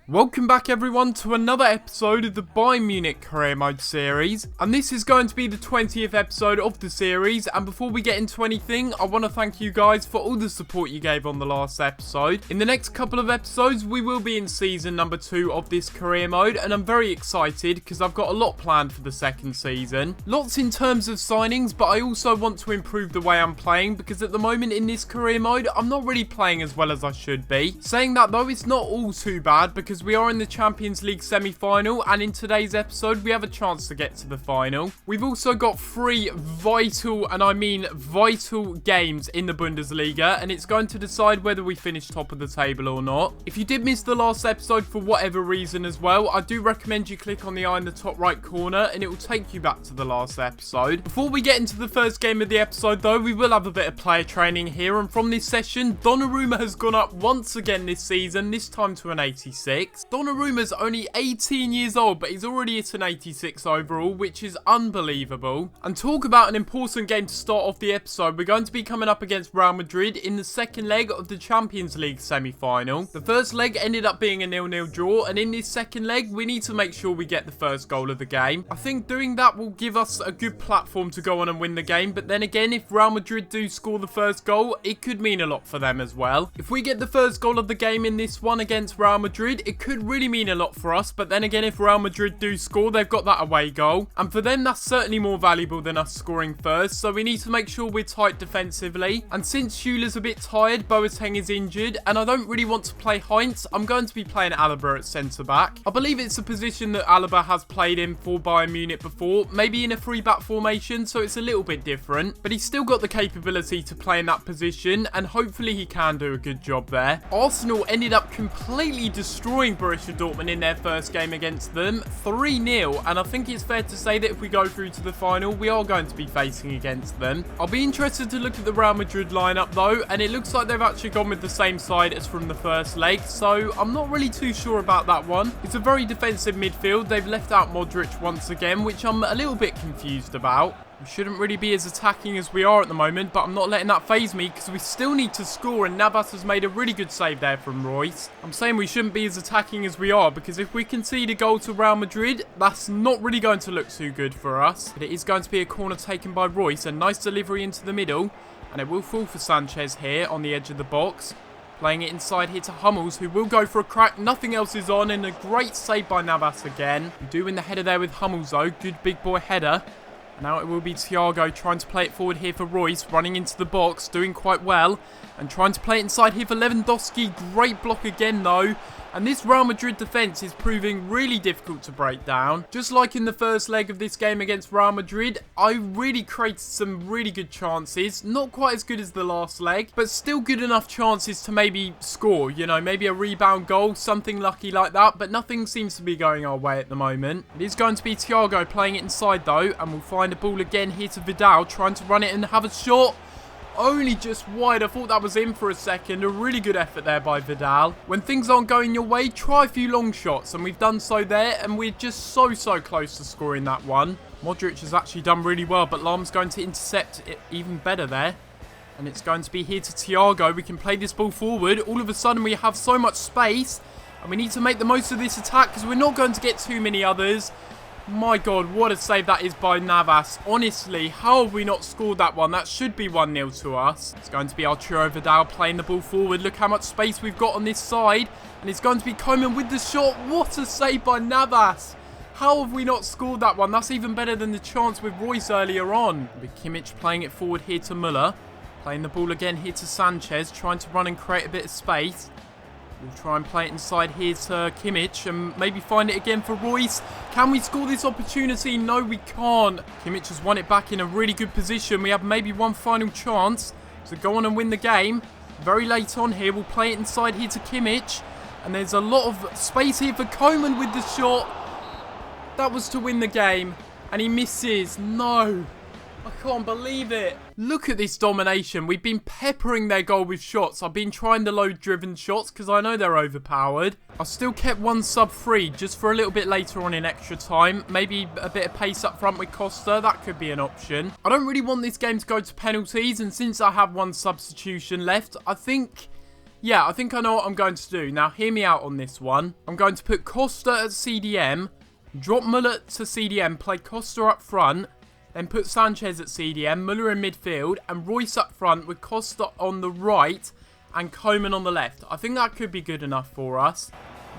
Welcome back everyone to another episode of the Bayern Munich Career Mode series, and this is going to be the 20th episode of the series. And before we get into anything, I want to thank you guys for all the support you gave on the last episode. In the next couple of episodes we will be in season number 2 of this career mode, and I'm very excited because I've got a lot planned for the second season. Lots in terms of signings, but I also want to improve the way I'm playing, because at the moment in this career mode I'm not really playing as well as I should be. Saying that though, it's not all too bad because we are in the Champions League semi-final, and in today's episode we have a chance to get to the final. We've also got 3 vital, and I mean vital, games in the Bundesliga, and it's going to decide whether we finish top of the table or not. If you did miss the last episode for whatever reason as well, I do recommend you click on the eye in the top right corner and it will take you back to the last episode. Before we get into the first game of the episode though, we will have a bit of player training here, and from this session Donnarumma has gone up once again this season, this time to an 86. Donnarumma's only 18 years old, but he's already at an 86 overall, which is unbelievable. And talk about an important game to start off the episode, we're going to be coming up against Real Madrid in the second leg of the Champions League semi-final. The first leg ended up being a 0-0 draw, and in this second leg we need to make sure we get the first goal of the game. I think doing that will give us a good platform to go on and win the game, but then again, if Real Madrid do score the first goal, it could mean a lot for them as well. If we get the first goal of the game in this one against Real Madrid, it could really mean a lot for us, but then again, if Real Madrid do score, they've got that away goal, and for them that's certainly more valuable than us scoring first, so we need to make sure we're tight defensively. And since Schürrle's a bit tired, Boateng is injured, and I don't really want to play Heinz, I'm going to be playing Alaba at centre back. I believe it's a position that Alaba has played in for Bayern Munich before, maybe in a 3-back formation, so it's a little bit different, but he's still got the capability to play in that position, and hopefully he can do a good job there. Arsenal ended up completely destroying Borussia Dortmund in their first game against them, 3-0, and I think it's fair to say that if we go through to the final, we are going to be facing against them. I'll be interested to look at the Real Madrid lineup though, and it looks like they've actually gone with the same side as from the first leg, so I'm not really too sure about that one. It's a very defensive midfield. They've left out Modric once again, which I'm a little bit confused about. We shouldn't really be as attacking as we are at the moment, but I'm not letting that faze me because we still need to score, and Navas has made a really good save there from Royce. I'm saying we shouldn't be as attacking as we are, because if we concede a goal to Real Madrid, that's not really going to look too good for us. But it is going to be a corner taken by Royce, a nice delivery into the middle, and it will fall for Sanchez here on the edge of the box. Playing it inside here to Hummels, who will go for a crack. Nothing else is on, and a great save by Navas again. We do win the header there with Hummels though, good big boy header. Now it will be Thiago trying to play it forward here for Royce, running into the box, doing quite well, and trying to play it inside here for Lewandowski. Great block again though, and this Real Madrid defence is proving really difficult to break down. Just like in the first leg of this game against Real Madrid, I really created some really good chances. Not quite as good as the last leg, but still good enough chances to maybe score, you know, maybe a rebound goal, something lucky like that, but nothing seems to be going our way at the moment. It is going to be Thiago playing it inside though, and we'll find a ball again here to Vidal, trying to run it and have a shot. Only just wide. I thought that was in for a second. A really good effort there by Vidal. When things aren't going your way, try a few long shots, and we've done so there, and we're just so close to scoring that one. Modric has actually done really well, but Lahm's going to intercept it even better there. And it's going to be here to Thiago. We can play this ball forward. All of a sudden we have so much space, and we need to make the most of this attack because we're not going to get too many others. My God, what a save that is by Navas. Honestly, how have we not scored that one? That should be 1-0 to us. It's going to be Arturo Vidal playing the ball forward. Look how much space we've got on this side. And it's going to be Koeman with the shot. What a save by Navas. How have we not scored that one? That's even better than the chance with Royce earlier on. With Kimmich playing it forward here to Müller. Playing the ball again here to Sanchez. Trying to run and create a bit of space. We'll try and play it inside here to Kimmich and maybe find it again for Royce. Can we score this opportunity? No, we can't. Kimmich has won it back in a really good position. We have maybe one final chance to go on and win the game. Very late on here. We'll play it inside here to Kimmich. And there's a lot of space here for Koeman with the shot. That was to win the game. And he misses. No. I can't believe it. Look at this domination. We've been peppering their goal with shots. I've been trying the low-driven shots because I know they're overpowered. I've still kept one sub free just for a little bit later on in extra time. Maybe a bit of pace up front with Costa. That could be an option. I don't really want this game to go to penalties, and since I have one substitution left, I think Yeah, I think I know what I'm going to do. Now, hear me out on this one. I'm going to put Costa at CDM, drop Muller to CDM, play Costa up front, then put Sanchez at CDM, Muller in midfield, and Royce up front with Costa on the right and Koeman on the left. I think that could be good enough for us.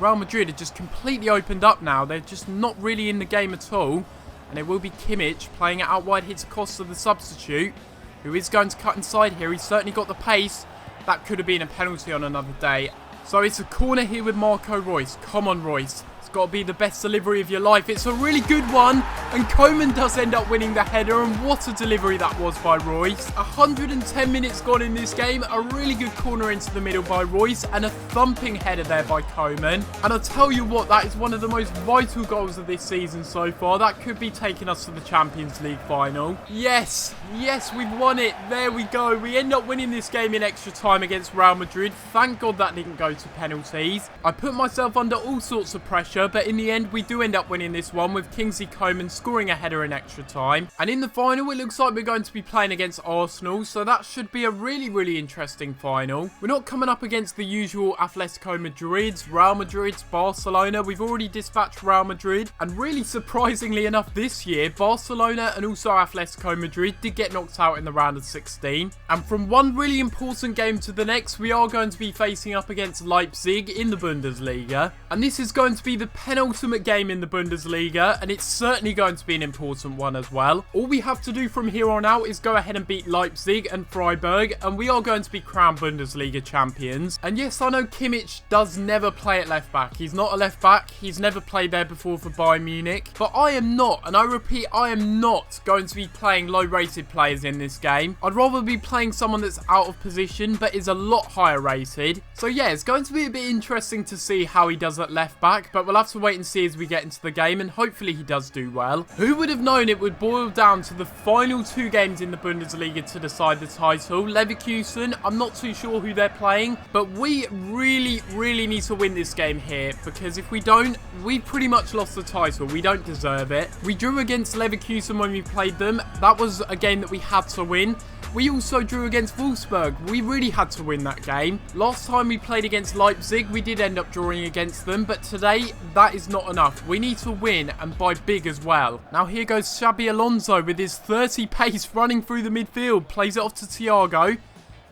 Real Madrid are just completely opened up now. They're just not really in the game at all. And it will be Kimmich playing it out wide here to Costa, the substitute, who is going to cut inside here. He's certainly got the pace. That could have been a penalty on another day. So it's a corner here with Marco Reus. Come on, Reus. It's got to be the best delivery of your life. It's a really good one. And Koeman does end up winning the header. And what a delivery that was by Reus. 110 minutes gone in this game. A really good corner into the middle by Reus. And a thumping header there by Koeman. And I'll tell you what, that is one of the most vital goals of this season so far. That could be taking us to the Champions League final. Yes, yes, we've won it. There we go. We end up winning this game in extra time against Real Madrid. Thank God that didn't go to penalties. I put myself under all sorts of pressure, but in the end, we do end up winning this one with Kingsley Coman scoring a header in extra time. And in the final, it looks like we're going to be playing against Arsenal, so that should be a really, really interesting final. We're not coming up against the usual Atletico Madrids, Real Madrids, Barcelona. We've already dispatched Real Madrid, and really surprisingly enough this year, Barcelona and also Atletico Madrid did get knocked out in the round of 16. And from one really important game to the next, we are going to be facing up against Leipzig in the Bundesliga. And this is going to be the penultimate game in the Bundesliga, and it's certainly going to be an important one as well. All we have to do from here on out is go ahead and beat Leipzig and Freiburg, and we are going to be crowned Bundesliga champions. And yes, I know Kimmich does never play at left back. He's not a left back. He's never played there before for Bayern Munich. But I am not, and I repeat, I am not going to be playing low-rated players in this game. I'd rather be playing someone that's out of position, but is a lot higher rated. So yeah, it's going to be a bit interesting to see how he does at left back, but we'll have to wait and see as we get into the game, and hopefully he does do well. Who would have known it would boil down to the final two games in the Bundesliga to decide the title? Leverkusen, I'm not too sure who they're playing, but we really, really need to win this game here, because if we don't, we pretty much lost the title. We don't deserve it. We drew against Leverkusen when we played them. That was a game that we had to win. We also drew against Wolfsburg. We really had to win that game. Last time we played against Leipzig, we did end up drawing against them, but today, that is not enough. We need to win, and by big as well. Now here goes Xabi Alonso with his 30 pace running through the midfield. Plays it off to Thiago, and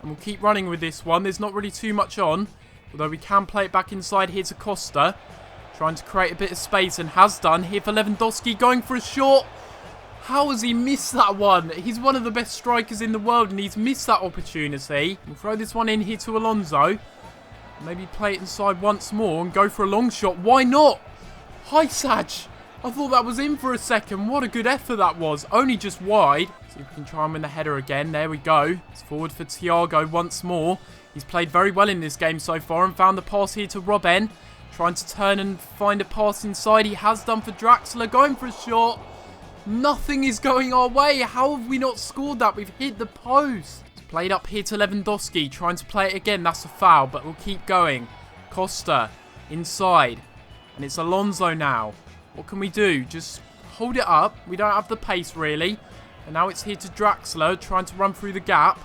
we'll keep running with this one. There's not really too much on, although we can play it back inside here to Costa. Trying to create a bit of space, and has done. Here for Lewandowski, going for a shot. How has he missed that one? He's one of the best strikers in the world, and he's missed that opportunity. We'll throw this one in here to Alonso. Maybe play it inside once more and go for a long shot. Why not? Hysaj. I thought that was in for a second. What a good effort that was. Only just wide. See if we can try and win the header again. There we go. It's forward for Thiago once more. He's played very well in this game so far and found the pass here to Robben. Trying to turn and find a pass inside. He has done for Draxler. Going for a shot. Nothing is going our way. How have we not scored that? We've hit the post. It's played up here to Lewandowski. Trying to play it again. That's a foul, but we'll keep going. Costa inside. And it's Alonso now. What can we do? Just hold it up. We don't have the pace, really. And now it's here to Draxler. Trying to run through the gap.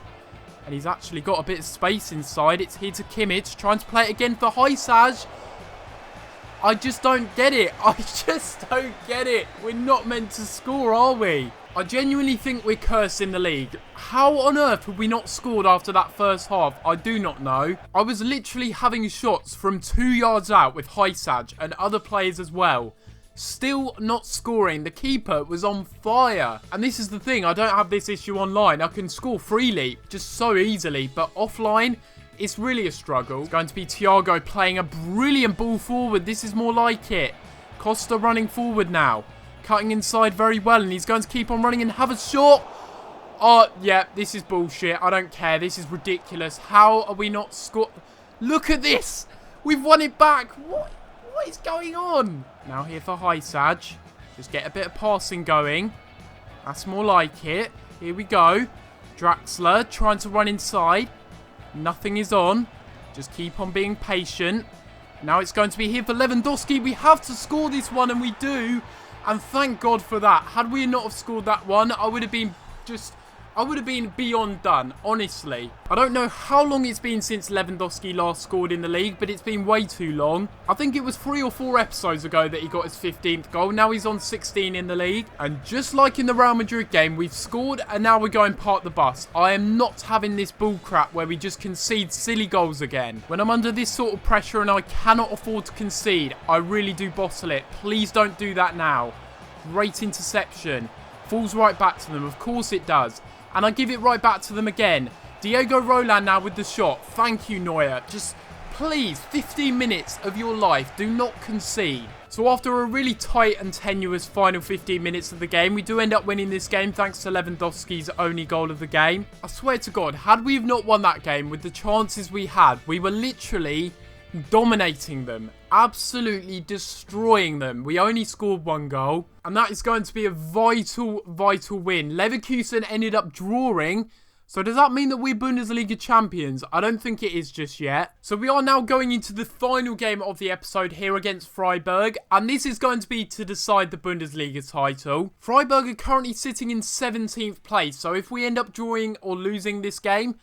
And he's actually got a bit of space inside. It's here to Kimmich. Trying to play it again for Hysaj. I just don't get it. I just don't get it. We're not meant to score, are we? I genuinely think we're cursed in the league. How on earth have we not scored after that first half? I do not know. I was literally having shots from 2 yards out with Hysaj and other players as well. Still not scoring. The keeper was on fire. And this is the thing. I don't have this issue online. I can score freely, just so easily. But offline, it's really a struggle. It's going to be Thiago playing a brilliant ball forward. This is more like it. Costa running forward now. Cutting inside very well. And he's going to keep on running and have a shot. Oh, yeah, this is bullshit. I don't care. This is ridiculous. How are we not scored? Look at this. We've won it back. What is going on? Now here for Hysaj. Just get a bit of passing going. That's more like it. Here we go. Draxler trying to run inside. Nothing is on. Just keep on being patient. Now it's going to be here for Lewandowski. We have to score this one, and we do. And thank God for that. Had we not have scored that one, I would have been just I would have been beyond done, honestly. I don't know how long it's been since Lewandowski last scored in the league, but it's been way too long. I think it was 3 or 4 episodes ago that he got his 15th goal. Now he's on 16 in the league. And just like in the Real Madrid game, we've scored and now we're going park the bus. I am not having this bull crap where we just concede silly goals again. When I'm under this sort of pressure and I cannot afford to concede, I really do bottle it. Please don't do that now. Great interception. Falls right back to them. Of course it does. And I give it right back to them again. Diego Roland now with the shot. Thank you, Neuer. Just, please, 15 minutes of your life. Do not concede. So after a really tight and tenuous final 15 minutes of the game, we do end up winning this game thanks to Lewandowski's only goal of the game. I swear to God, had we have not won that game with the chances we had, we were literally dominating them. Absolutely destroying them. We only scored 1 goal. And that is going to be a vital, vital win. Leverkusen ended up drawing. So does that mean that we're Bundesliga champions? I don't think it is just yet. So we are now going into the final game of the episode here against Freiburg. And this is going to be to decide the Bundesliga title. Freiburg are currently sitting in 17th place. So if we end up drawing or losing this game,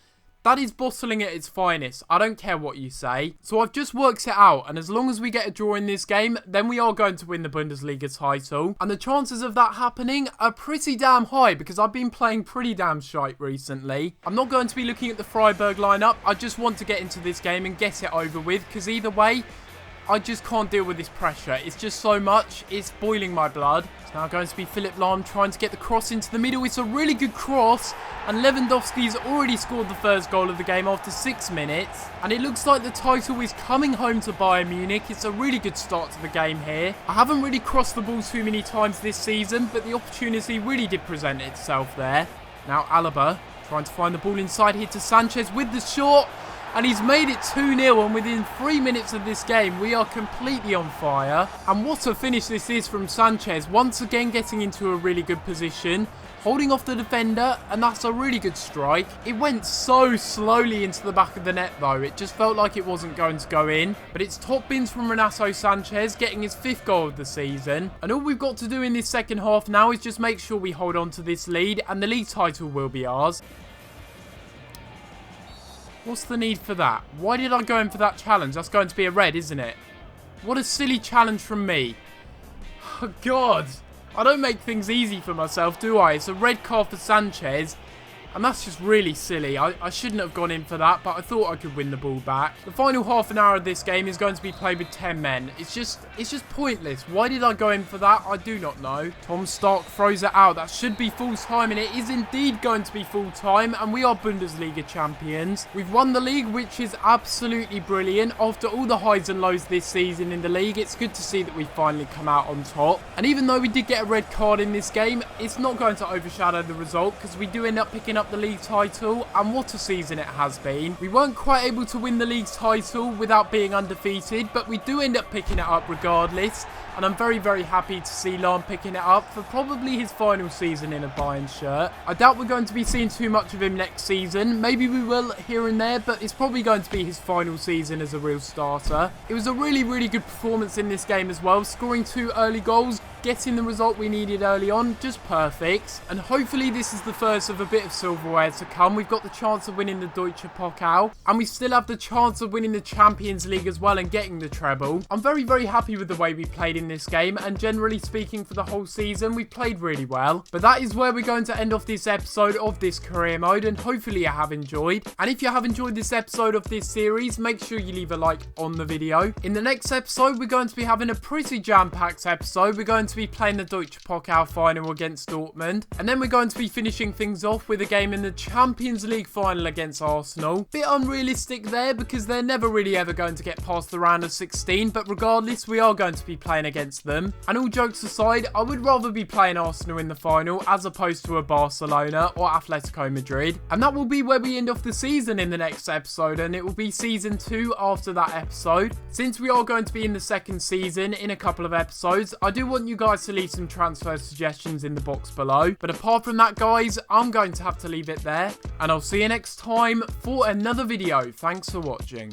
that is bottling at its finest. I don't care what you say. So I've just worked it out. And as long as we get a draw in this game, then we are going to win the Bundesliga title. And the chances of that happening are pretty damn high because I've been playing pretty damn shite recently. I'm not going to be looking at the Freiburg lineup. I just want to get into this game and get it over with. Because either way, I just can't deal with this pressure. It's just so much. It's boiling my blood. It's now going to be Philipp Lahm trying to get the cross into the middle. It's a really good cross. And Lewandowski's already scored the first goal of the game after 6 minutes. And it looks like the title is coming home to Bayern Munich. It's a really good start to the game here. I haven't really crossed the ball too many times this season, but the opportunity really did present itself there. Now Alaba trying to find the ball inside here to Sanchez with the shot. And he's made it 2-0, and within 3 minutes of this game, we are completely on fire. And what a finish this is from Sanchez. Once again getting into a really good position, holding off the defender, and that's a really good strike. It went so slowly into the back of the net though. It just felt like it wasn't going to go in. But it's top bins from Renato Sanchez, getting his 5th goal of the season. And all we've got to do in this second half now is just make sure we hold on to this lead, and the league title will be ours. What's the need for that? Why did I go in for that challenge? That's going to be a red, isn't it? What a silly challenge from me. Oh, God. I don't make things easy for myself, do I? It's a red card for Sanchez. And that's just really silly. I shouldn't have gone in for that, but I thought I could win the ball back. The final half an hour of this game is going to be played with 10 men. It's just pointless. Why did I go in for that? I do not know. Tom Stark throws it out. That should be full time, and it is indeed going to be full time. And we are Bundesliga champions. We've won the league, which is absolutely brilliant. After all the highs and lows this season in the league, it's good to see that we finally come out on top. And even though we did get a red card in this game, it's not going to overshadow the result because we do end up picking up the league title, and what a season it has been. We weren't quite able to win the league title without being undefeated, but we do end up picking it up regardless, and I'm very, very happy to see Lahm picking it up for probably his final season in a Bayern shirt. I doubt we're going to be seeing too much of him next season. Maybe we will here and there, but it's probably going to be his final season as a real starter. It was a really, really good performance in this game as well, scoring 2 early goals, getting the result we needed early on, just perfect. And hopefully this is the first of a bit of silverware to come. We've got the chance of winning the Deutsche Pokal, and we still have the chance of winning the Champions League as well and getting the treble. I'm very, very happy with the way we played in this game, and generally speaking for the whole season, we played really well. But that is where we're going to end off this episode of this career mode, and hopefully you have enjoyed. And if you have enjoyed this episode of this series, make sure you leave a like on the video. In the next episode, we're going to be having a pretty jam-packed episode. We're going to be playing the Deutsche Pokal final against Dortmund, and then we're going to be finishing things off with a game in the Champions League final against Arsenal. Bit unrealistic there because they're never really ever going to get past the round of 16, but regardless, we are going to be playing against them. And all jokes aside, I would rather be playing Arsenal in the final as opposed to a Barcelona or Atletico Madrid. And that will be where we end off the season in the next episode, and it will be season 2 after that episode. Since we are going to be in the second season in a couple of episodes, I do want you guys to leave some transfer suggestions in the box below. But apart from that, guys, I'm going to have to leave it there, and I'll see you next time for another video. Thanks for watching.